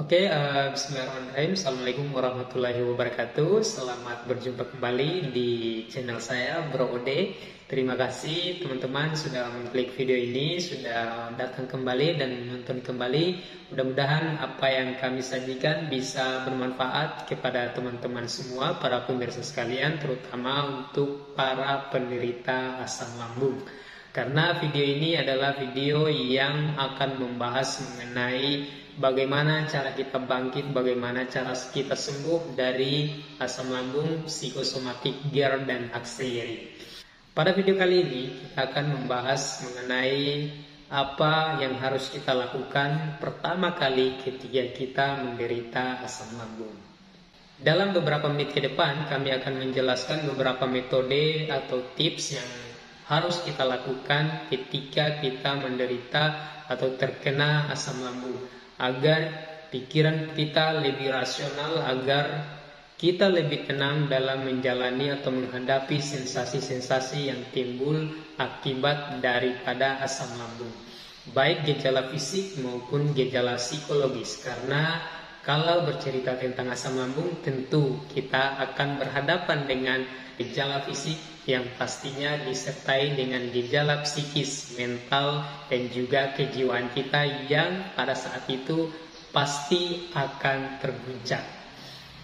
Bismillahirrahmanirrahim. Assalamualaikum warahmatullahi wabarakatuh. Selamat berjumpa kembali di channel saya, Bro Ode. Terima kasih teman-teman sudah mengklik video ini, sudah datang kembali dan menonton kembali. Mudah-mudahan apa yang kami sajikan bisa bermanfaat kepada teman-teman semua, para pemirsa sekalian, terutama untuk para penderita asam lambung. Karena video ini adalah video yang akan membahas mengenai bagaimana cara kita bangkit, bagaimana cara kita sembuh dari asam lambung, psikosomatik, GERD, dan aksiri. Pada video kali ini kita akan membahas mengenai apa yang harus kita lakukan pertama kali ketika kita menderita asam lambung. Dalam beberapa menit ke depan kami akan menjelaskan beberapa metode atau tips yang harus kita lakukan ketika kita menderita atau terkena asam lambung, agar pikiran kita lebih rasional, agar kita lebih tenang dalam menjalani atau menghadapi sensasi-sensasi yang timbul akibat daripada asam lambung, baik gejala fisik maupun gejala psikologis. Karena kalau bercerita tentang asam lambung, tentu kita akan berhadapan dengan gejala fisik yang pastinya disertai dengan gejala psikis, mental, dan juga kejiwaan kita yang pada saat itu pasti akan terguncang.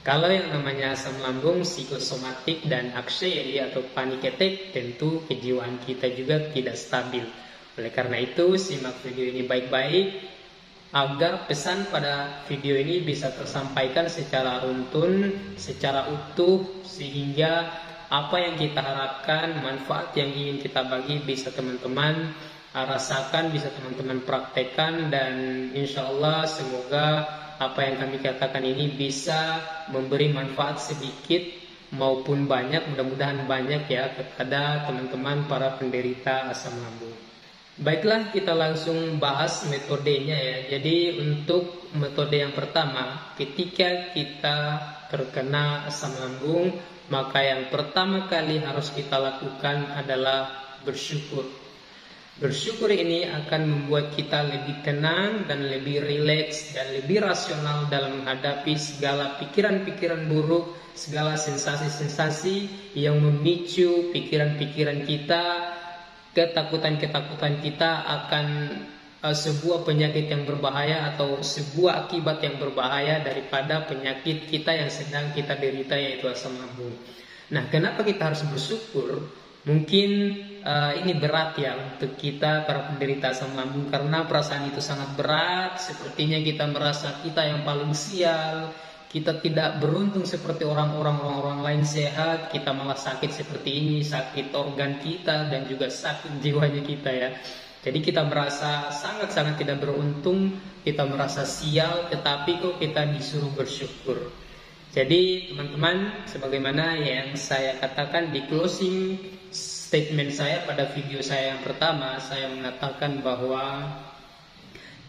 Kalau yang namanya asam lambung, psikosomatik, dan aksiri atau panic attack, tentu kejiwaan kita juga tidak stabil. Oleh karena itu, simak video ini baik-baik agar pesan pada video ini bisa tersampaikan secara runtun, secara utuh, sehingga apa yang kita harapkan, manfaat yang ingin kita bagi bisa teman-teman rasakan, bisa teman-teman praktekkan, dan insya Allah semoga apa yang kami katakan ini bisa memberi manfaat sedikit maupun banyak, mudah-mudahan banyak ya, kepada teman-teman para penderita asam lambung. Baiklah, kita langsung bahas metodenya ya. Jadi untuk metode yang pertama, ketika kita terkena asam lambung, maka yang pertama kali harus kita lakukan adalah bersyukur. Bersyukur ini akan membuat kita lebih tenang dan lebih rileks dan lebih rasional dalam menghadapi segala pikiran-pikiran buruk, segala sensasi-sensasi yang memicu pikiran-pikiran kita, ketakutan-ketakutan kita akan sebuah penyakit yang berbahaya atau sebuah akibat yang berbahaya daripada penyakit kita yang sedang kita derita, yaitu asam lambung. Nah, kenapa kita harus bersyukur? Mungkin ini berat ya untuk kita para penderita asam lambung, karena perasaan itu sangat berat. Sepertinya kita merasa kita yang paling sial, kita tidak beruntung seperti orang-orang lain sehat, kita malah sakit seperti ini, sakit organ kita dan juga sakit jiwanya kita ya. Jadi kita merasa sangat-sangat tidak beruntung, kita merasa sial, tetapi kok kita disuruh bersyukur. Jadi teman-teman, sebagaimana yang saya katakan di closing statement saya pada video saya yang pertama, saya mengatakan bahwa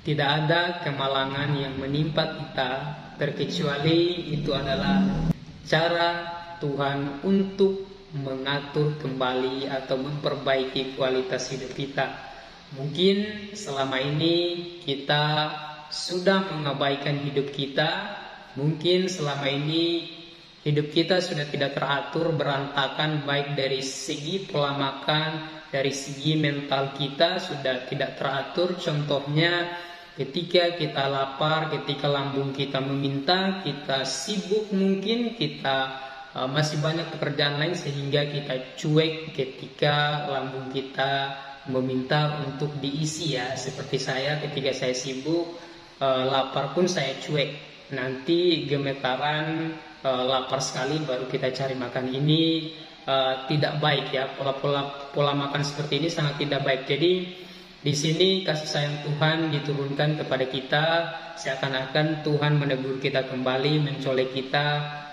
tidak ada kemalangan yang menimpa kita terkecuali itu adalah cara Tuhan untuk mengatur kembali atau memperbaiki kualitas hidup kita. Mungkin selama ini kita sudah mengabaikan hidup kita, mungkin selama ini hidup kita sudah tidak teratur, berantakan, baik dari segi pola makan, dari segi mental kita sudah tidak teratur. Contohnya ketika kita lapar, ketika lambung kita meminta, kita sibuk, mungkin kita masih banyak pekerjaan lain sehingga kita cuek ketika lambung kita meminta untuk diisi ya. Seperti saya, ketika saya sibuk, lapar pun saya cuek. Nanti gemetaran, lapar sekali baru kita cari makan. Ini tidak baik ya. Pola makan seperti ini sangat tidak baik. Jadi di sini kasih sayang Tuhan diturunkan kepada kita, seakan-akan Tuhan menegur kita kembali, mencolek kita.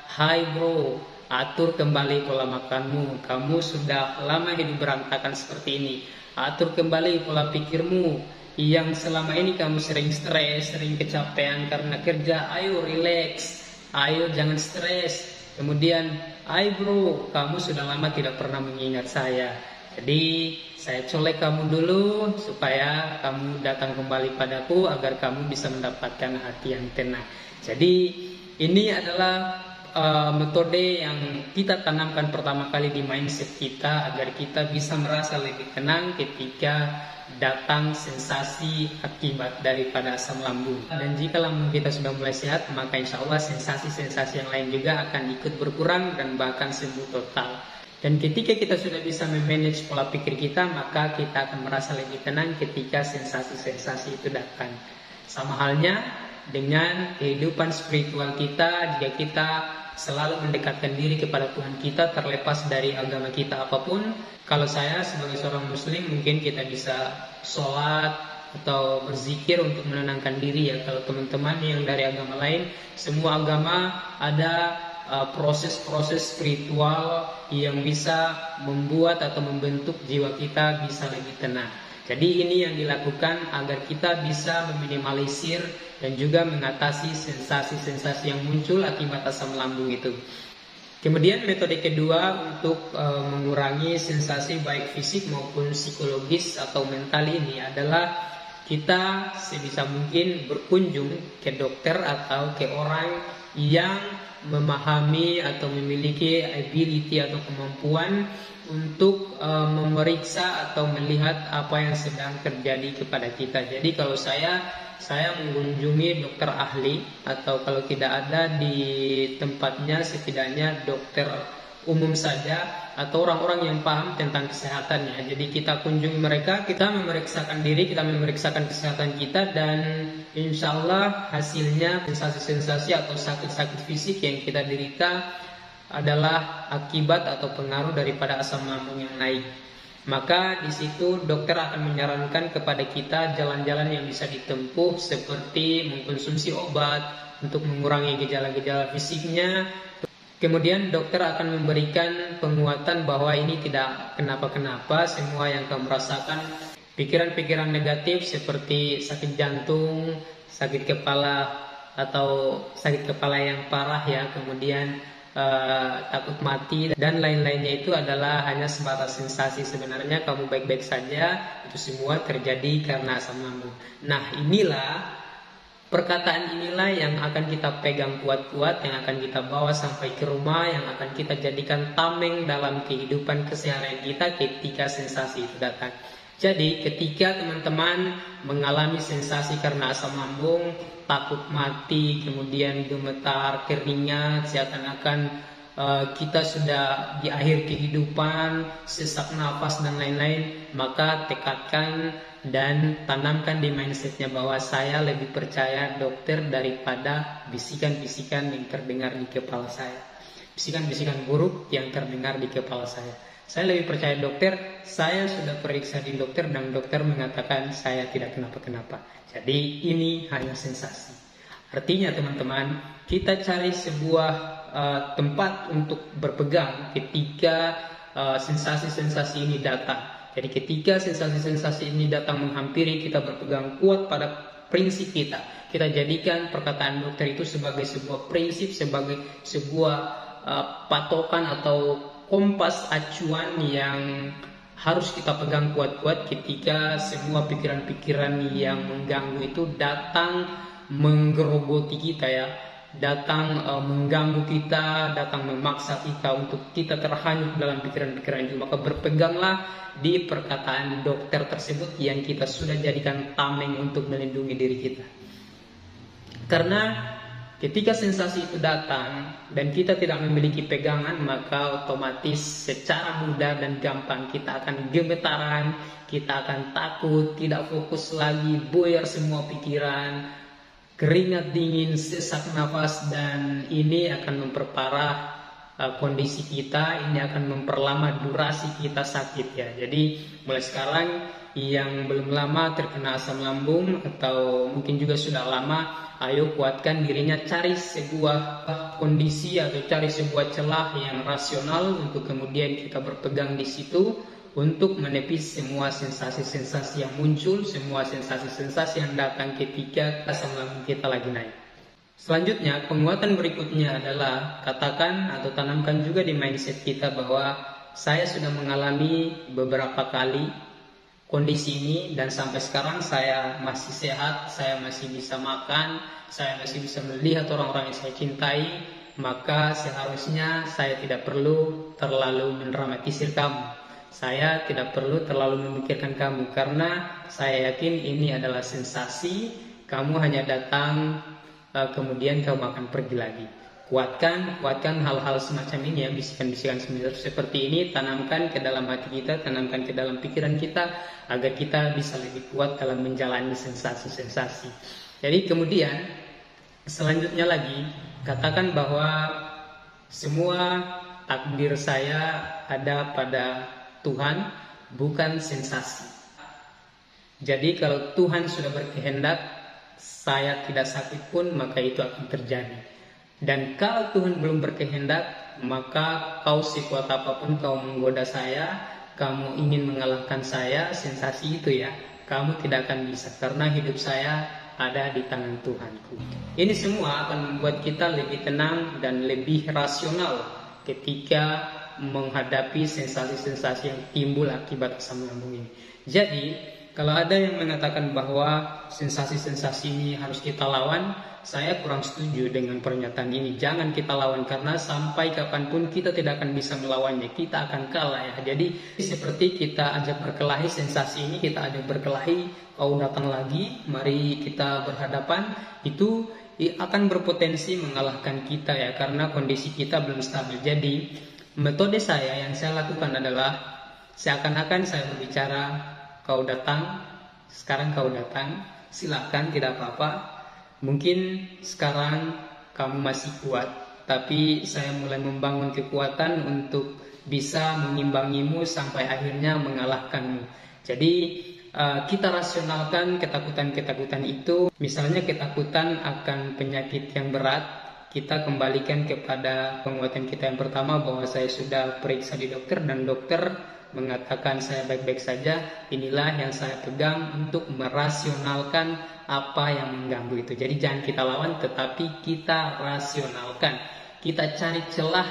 Hai bro, atur kembali pola makanmu. Kamu sudah lama hidup berantakan seperti ini. Atur kembali pola pikirmu. Yang selama ini kamu sering stres, sering kecapean karena kerja. Ayo relax, ayo jangan stres. Kemudian, ayo bro, kamu sudah lama tidak pernah mengingat saya. Jadi saya colek kamu dulu supaya kamu datang kembali padaku agar kamu bisa mendapatkan hati yang tenang. Jadi ini adalah metode yang kita tanamkan pertama kali di mindset kita agar kita bisa merasa lebih tenang ketika datang sensasi akibat daripada asam lambung. Dan jika lambung kita sudah mulai sehat, maka insya Allah sensasi-sensasi yang lain juga akan ikut berkurang dan bahkan sembuh total. Dan ketika kita sudah bisa memanage pola pikir kita, maka kita akan merasa lebih tenang ketika sensasi-sensasi itu datang. Sama halnya dengan kehidupan spiritual kita, jika kita selalu mendekatkan diri kepada Tuhan kita terlepas dari agama kita apapun. Kalau saya sebagai seorang muslim, mungkin kita bisa sholat atau berzikir untuk menenangkan diri ya. Kalau teman-teman yang dari agama lain, semua agama ada proses-proses spiritual yang bisa membuat atau membentuk jiwa kita bisa lebih tenang. Jadi ini yang dilakukan agar kita bisa meminimalisir dan juga mengatasi sensasi-sensasi yang muncul akibat asam lambung itu. Kemudian metode kedua untuk mengurangi sensasi baik fisik maupun psikologis atau mental ini adalah kita sebisa mungkin berkunjung ke dokter atau ke orang yang memahami atau memiliki ability atau kemampuan untuk memeriksa atau melihat apa yang sedang terjadi kepada kita. Jadi kalau saya mengunjungi dokter ahli, atau kalau tidak ada di tempatnya setidaknya dokter umum saja atau orang-orang yang paham tentang kesehatannya. Jadi kita kunjungi mereka, kita memeriksakan diri, kita memeriksakan kesehatan kita, dan insya Allah hasilnya sensasi-sensasi atau sakit-sakit fisik yang kita derita adalah akibat atau pengaruh daripada asam lambung yang naik. Maka di situ dokter akan menyarankan kepada kita jalan-jalan yang bisa ditempuh seperti mengkonsumsi obat untuk mengurangi gejala-gejala fisiknya. Kemudian dokter akan memberikan penguatan bahwa ini tidak kenapa-kenapa, semua yang kamu rasakan, pikiran-pikiran negatif seperti sakit jantung, sakit kepala atau sakit kepala yang parah ya, kemudian takut mati dan lain-lainnya, itu adalah hanya sebatas sensasi. Sebenarnya kamu baik-baik saja, itu semua terjadi karena asam lambung. Nah, perkataan inilah yang akan kita pegang kuat-kuat, yang akan kita bawa sampai ke rumah, yang akan kita jadikan tameng dalam kehidupan keseharian kita ketika sensasi itu datang. Jadi ketika teman-teman mengalami sensasi karena asam lambung, takut mati, kemudian gemetar, keringat, seakan-akan kita sudah di akhir kehidupan, sesak nafas dan lain-lain, maka tekadkan dan tanamkan di mindsetnya bahwa saya lebih percaya dokter daripada bisikan-bisikan yang terdengar di kepala saya, bisikan-bisikan buruk yang terdengar di kepala saya. Saya lebih percaya dokter. Saya sudah periksa di dokter dan dokter mengatakan saya tidak kenapa-kenapa. Jadi ini hanya sensasi. Artinya teman-teman, kita cari sebuah tempat untuk berpegang ketika sensasi-sensasi ini datang. Jadi ketika sensasi-sensasi ini datang menghampiri, kita berpegang kuat pada prinsip kita. Kita jadikan perkataan dokter itu sebagai sebuah prinsip, sebagai sebuah patokan atau kompas acuan yang harus kita pegang kuat-kuat ketika semua pikiran-pikiran yang mengganggu itu datang menggerogoti kita ya, datang mengganggu kita, datang memaksa kita untuk kita terhanyut dalam pikiran-pikiran itu. Maka berpeganglah di perkataan dokter tersebut yang kita sudah jadikan tameng untuk melindungi diri kita. Karena ketika sensasi itu datang dan kita tidak memiliki pegangan, maka otomatis secara mudah dan gampang kita akan gemetaran, kita akan takut, tidak fokus lagi, buyar semua pikiran, keringat dingin, sesak nafas, dan ini akan memperparah kondisi kita, ini akan memperlama durasi kita sakit ya. Jadi mulai sekarang yang belum lama terkena asam lambung atau mungkin juga sudah lama, ayo kuatkan dirinya, cari sebuah kondisi atau cari sebuah celah yang rasional untuk kemudian kita berpegang di situ untuk menepis semua sensasi-sensasi yang muncul, semua sensasi-sensasi yang datang ketika asam lambung kita lagi naik. Selanjutnya, penguatan berikutnya adalah katakan atau tanamkan juga di mindset kita bahwa saya sudah mengalami beberapa kali kondisi ini dan sampai sekarang saya masih sehat, saya masih bisa makan, saya masih bisa melihat orang-orang yang saya cintai, maka seharusnya saya tidak perlu terlalu mendramatisir kamu. Saya tidak perlu terlalu memikirkan kamu karena saya yakin ini adalah sensasi. Kamu hanya datang, kemudian kamu akan pergi lagi. Kuatkan hal-hal semacam ini ya, bisikan-bisikan seperti ini, tanamkan ke dalam hati kita, tanamkan ke dalam pikiran kita, agar kita bisa lebih kuat dalam menjalani sensasi-sensasi. Jadi kemudian selanjutnya lagi, katakan bahwa semua takdir saya ada pada Tuhan, bukan sensasi. Jadi kalau Tuhan sudah berkehendak saya tidak sakit pun, maka itu akan terjadi. Dan kalau Tuhan belum berkehendak, maka kau sekuat apapun kau menggoda saya, kamu ingin mengalahkan saya, sensasi itu ya, kamu tidak akan bisa, karena hidup saya ada di tangan Tuhanku. Ini semua akan membuat kita lebih tenang dan lebih rasional ketika menghadapi sensasi-sensasi yang timbul akibat asam lambung ini. Jadi kalau ada yang mengatakan bahwa sensasi-sensasi ini harus kita lawan, saya kurang setuju dengan pernyataan ini. Jangan kita lawan, karena sampai kapanpun kita tidak akan bisa melawannya. Kita akan kalah ya. Jadi seperti kita ajak berkelahi sensasi ini, kita ajak berkelahi, kau datang lagi, mari kita berhadapan, itu akan berpotensi mengalahkan kita ya, karena kondisi kita belum stabil. Jadi metode saya yang saya lakukan adalah seakan-akan saya berbicara, kau datang, sekarang kau datang, silakan, tidak apa-apa. Mungkin sekarang kamu masih kuat, tapi saya mulai membangun kekuatan untuk bisa mengimbangimu sampai akhirnya mengalahkanmu. Jadi kita rasionalkan ketakutan-ketakutan itu. Misalnya ketakutan akan penyakit yang berat, kita kembalikan kepada penguatan kita yang pertama, bahwa saya sudah periksa di dokter dan dokter mengatakan saya baik-baik saja. Inilah yang saya pegang untuk merasionalkan apa yang mengganggu itu. Jadi jangan kita lawan, tetapi kita rasionalkan. Kita cari celah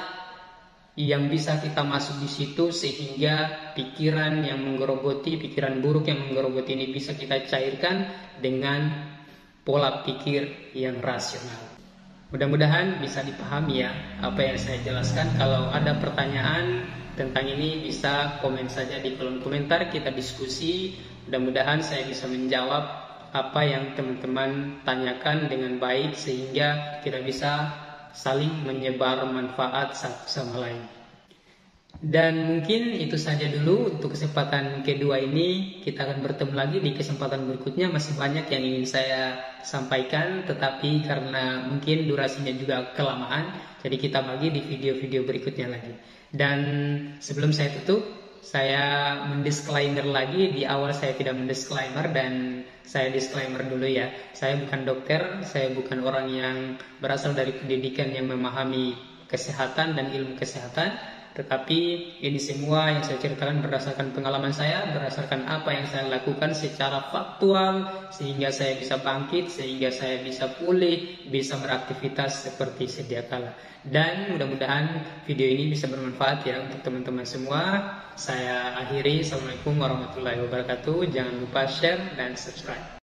yang bisa kita masuk di situ, sehingga pikiran yang menggerogoti, pikiran buruk yang menggerogoti ini bisa kita cairkan dengan pola pikir yang rasional. Mudah-mudahan bisa dipahami ya apa yang saya jelaskan. Kalau ada pertanyaan tentang ini bisa komen saja di kolom komentar, kita diskusi. Mudah-mudahan saya bisa menjawab apa yang teman-teman tanyakan dengan baik, sehingga kita bisa saling menyebar manfaat satu sama lain. Dan mungkin itu saja dulu untuk kesempatan kedua ini. Kita akan bertemu lagi di kesempatan berikutnya. Masih banyak yang ingin saya sampaikan, tetapi karena mungkin durasinya juga kelamaan, jadi kita bagi di video-video berikutnya lagi. Dan sebelum saya tutup, saya mendisklaimer lagi. Di awal saya tidak mendisklaimer, dan saya disklaimer dulu ya. Saya bukan dokter, saya bukan orang yang berasal dari pendidikan yang memahami kesehatan dan ilmu kesehatan. Tetapi ini semua yang saya ceritakan berdasarkan pengalaman saya, berdasarkan apa yang saya lakukan secara faktual, sehingga saya bisa bangkit, sehingga saya bisa pulih, bisa beraktivitas seperti sedia kala. Dan mudah-mudahan video ini bisa bermanfaat ya untuk teman-teman semua. Saya akhiri. Assalamualaikum warahmatullahi wabarakatuh. Jangan lupa share dan subscribe.